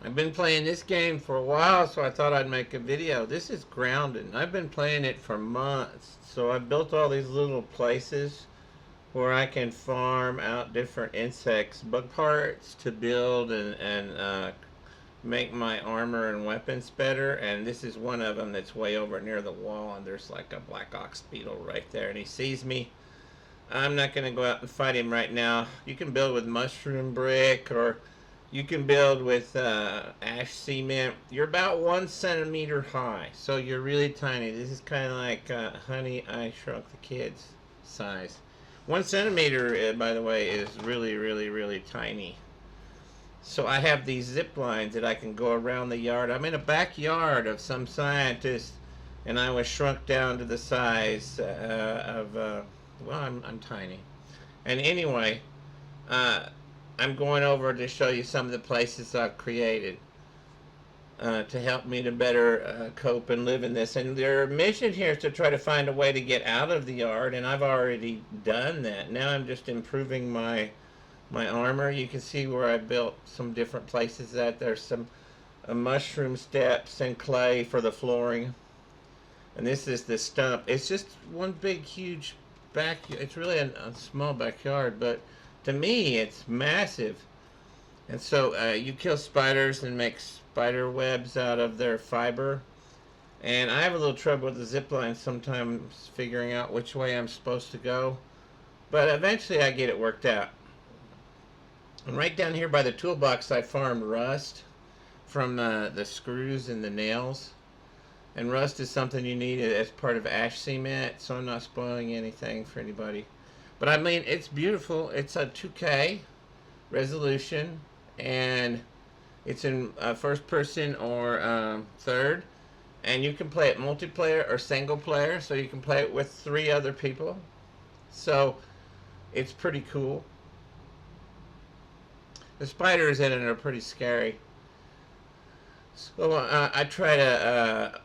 I've been playing this game for a while, so I thought I'd make a video. This is grounded. I've been playing it for months, so I've built all these little places where I can farm out different insects, bug parts to build and make my armor and weapons better. And this is one of them that's way over near the wall, and there's like a black ox beetle right there, and he sees me. I'm not going to go out and fight him right now. You can build with mushroom brick, or you can build with ash cement. You're about 1 centimeter high, so you're really tiny. This is kind of like Honey, I Shrunk the Kids size. 1 centimeter, by the way, is really, really, really tiny. So I have these zip lines that I can go around the yard. I'm in a backyard of some scientist, and I was shrunk down to the size well, I'm tiny. And anyway, I'm going over to show you some of the places I've created to help me to better cope and live in this. And their mission here is to try to find a way to get out of the yard, and I've already done that. Now I'm just improving my armor. You can see where I built some different places that there's some mushroom steps and clay for the flooring. And this is the stump. It's just one big huge it's really a small backyard, but to me it's massive. And so you kill spiders and make spider webs out of their fiber. And I have a little trouble with the zip line sometimes figuring out which way I'm supposed to go, but eventually I get it worked out. And right down here by the toolbox I farmed rust from the screws and the nails. And rust is something you need as part of ash cement, so I'm not spoiling anything for anybody. But I mean, it's beautiful. It's a 2K resolution, and it's in first person or third. And you can play it multiplayer or single player, so you can play it with 3 other people. So it's pretty cool. The spiders in it are pretty scary. So I try to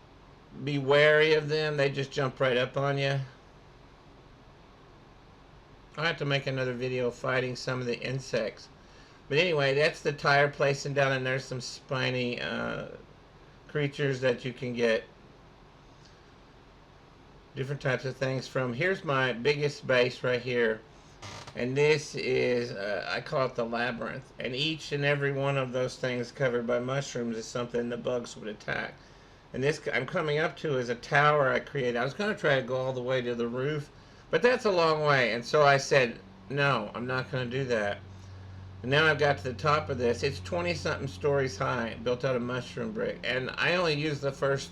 be wary of them. They just jump right up on you. I'll have to make another video fighting some of the insects. But anyway, that's the tire place, and down in there's some spiny creatures that you can get different types of things from. Here's my biggest base right here. And this is, I call it the Labyrinth. And each and every one of those things covered by mushrooms is something the bugs would attack. And this I'm coming up to is a tower I created. I was going to try to go all the way to the roof, but that's a long way. And so I said, no, I'm not going to do that. And now I've got to the top of this. It's 20-something stories high, built out of mushroom brick. And I only used the first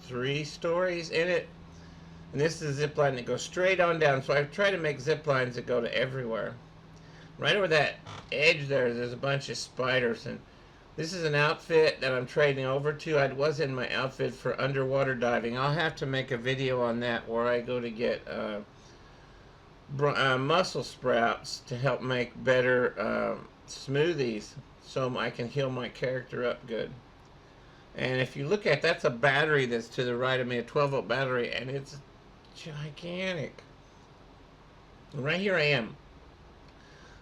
3 stories in it. And this is a zip line that goes straight on down. So I've tried to make zip lines that go to everywhere. Right over that edge there's a bunch of spiders. And this is an outfit that I'm trading over to. I was in my outfit for underwater diving. I'll have to make a video on that where I go to get mussel sprouts to help make better smoothies so I can heal my character up good. And if you look at that's a battery that's to the right of me, a 12-volt battery, and it's gigantic. And right here I am.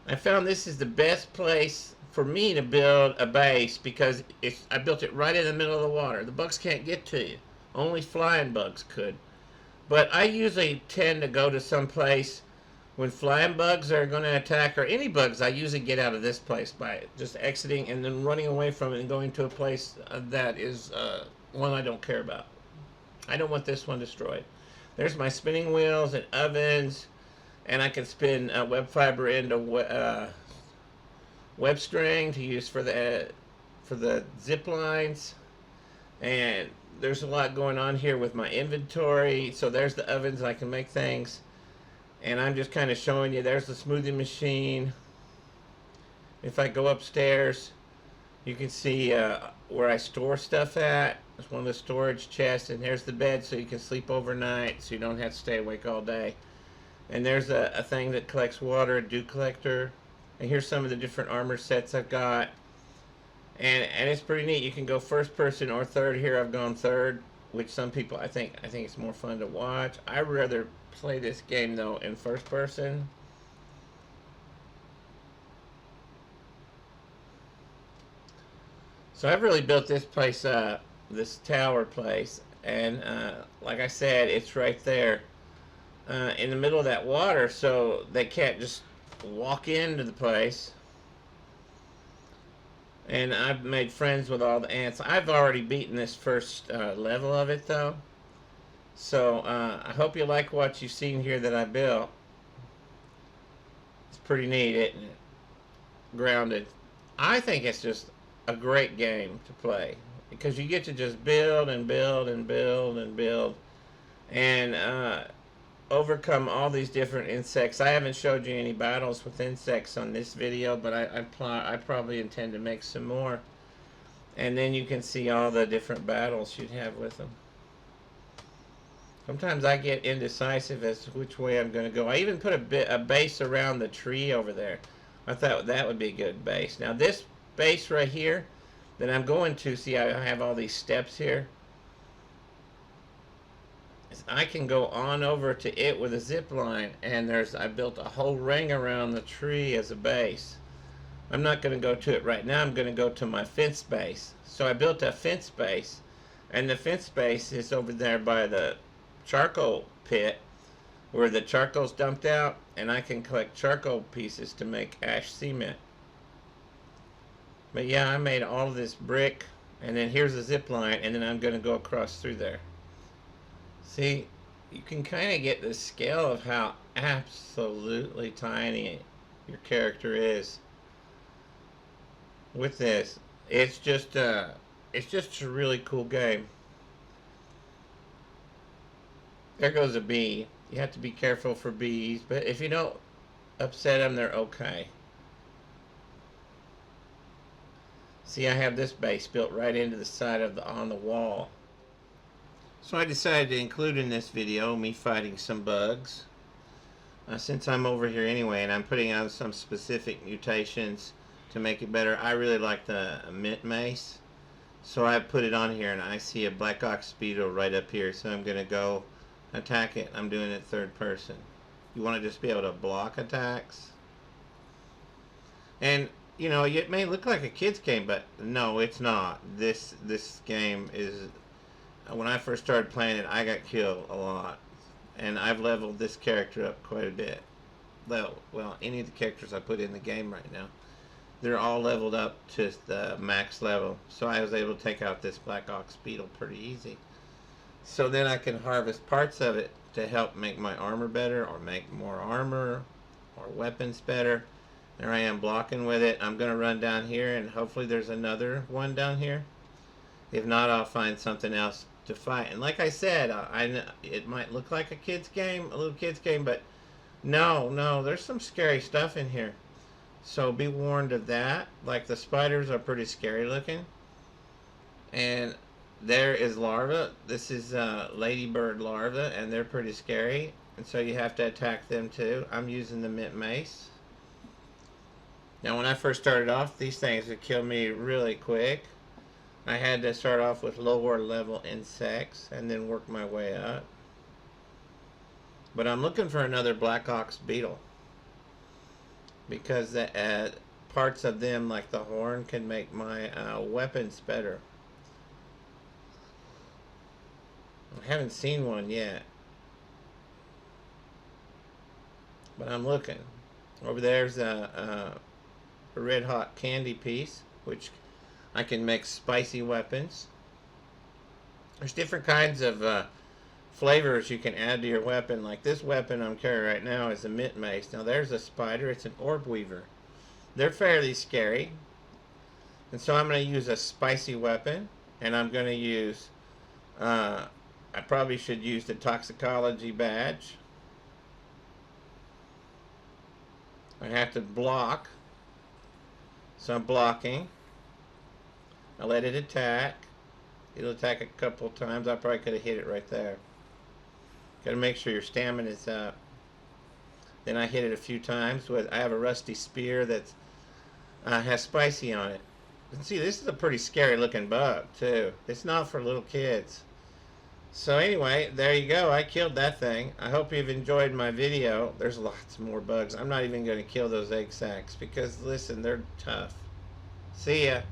I found this is the best place for me to build a base because I built it right in the middle of the water. The bugs can't get to you. Only flying bugs could. But I usually tend to go to some place when flying bugs are going to attack, or any bugs. I usually get out of this place by just exiting and then running away from it and going to a place that is one I don't care about. I don't want this one destroyed. There's my spinning wheels and ovens, and I can spin web fiber into web string to use for the zip lines. And there's a lot going on here with my inventory. So there's the ovens, I can make things. And I'm just kind of showing you, there's the smoothie machine. If I go upstairs, you can see where I store stuff at. There's one of the storage chests, and there's the bed so you can sleep overnight so you don't have to stay awake all day. And there's a thing that collects water, a dew collector. And here's some of the different armor sets I've got. And it's pretty neat. You can go first person or third. Here I've gone third, which some people, I think it's more fun to watch. I'd rather play this game though in first person. So I've really built this place up, this tower place, and like I said, it's right there in the middle of that water, so they can't just walk into the place. And I've made friends with all the ants. I've already beaten this first level of it, though. So I hope you like what you've seen here that I built. It's pretty neat, isn't it? Grounded. I think it's just a great game to play because you get to just build and build and build and build and overcome all these different insects. I haven't showed you any battles with insects on this video, but I probably intend to make some more. And then you can see all the different battles you'd have with them. Sometimes I get indecisive as to which way I'm going to go. I even put a base around the tree over there. I thought that would be a good base. Now this base right here that I'm going to, see I have all these steps here. I can go on over to it with a zip line, and I built a whole ring around the tree as a base. I'm not going to go to it right now. I'm going to go to my fence base. So I built a fence base, and the fence base is over there by the charcoal pit where the charcoal's dumped out, and I can collect charcoal pieces to make ash cement. But yeah, I made all of this brick, and then here's a zip line, and then I'm going to go across through there. See, you can kind of get the scale of how absolutely tiny your character is with this. It's just a really cool game. There goes a bee. You have to be careful for bees, but if you don't upset them, they're okay. See, I have this base built right into the side of on the wall. So I decided to include in this video me fighting some bugs. Since I'm over here anyway, and I'm putting on some specific mutations to make it better. I really like the mint mace, so I put it on here, and I see a black ox beetle right up here, so I'm gonna go attack it. I'm doing it third person. You want to just be able to block attacks, and you know, it may look like a kid's game, but no, it's not. This game is, when I first started playing it, I got killed a lot, and I've leveled this character up quite a bit. Well, any of the characters I put in the game right now, they're all leveled up to the max level, so I was able to take out this black ox beetle pretty easy. So then I can harvest parts of it to help make my armor better, or make more armor, or weapons better. There I am blocking with it. I'm going to run down here, and hopefully there's another one down here. If not, I'll find something else to fight. And like I said, it might look like a kid's game, a little kid's game, but no, there's some scary stuff in here. So be warned of that. Like, the spiders are pretty scary looking. And there is larva. This is ladybird larva, and they're pretty scary. And so you have to attack them too. I'm using the mint mace. Now, when I first started off, these things would kill me really quick. I had to start off with lower level insects and then work my way up. But I'm looking for another black ox beetle, because the parts of them, like the horn, can make my weapons better. I haven't seen one yet, but I'm looking. Over there's a red hot candy piece, which I can make spicy weapons. There's different kinds of flavors you can add to your weapon. Like this weapon I'm carrying right now is a mint mace. Now there's a spider. It's an orb weaver. They're fairly scary, and so I'm going to use a spicy weapon, and I'm going to use I probably should use the toxicology badge. I have to block, so I'm blocking. I let it attack. It'll attack a couple times. I probably could have hit it right there. Got to make sure your stamina is up. Then I hit it a few times. I have a rusty spear that has spicy on it. And see, this is a pretty scary looking bug too. It's not for little kids. So anyway, there you go. I killed that thing. I hope you've enjoyed my video. There's lots more bugs. I'm not even going to kill those egg sacs because, listen, they're tough. See ya.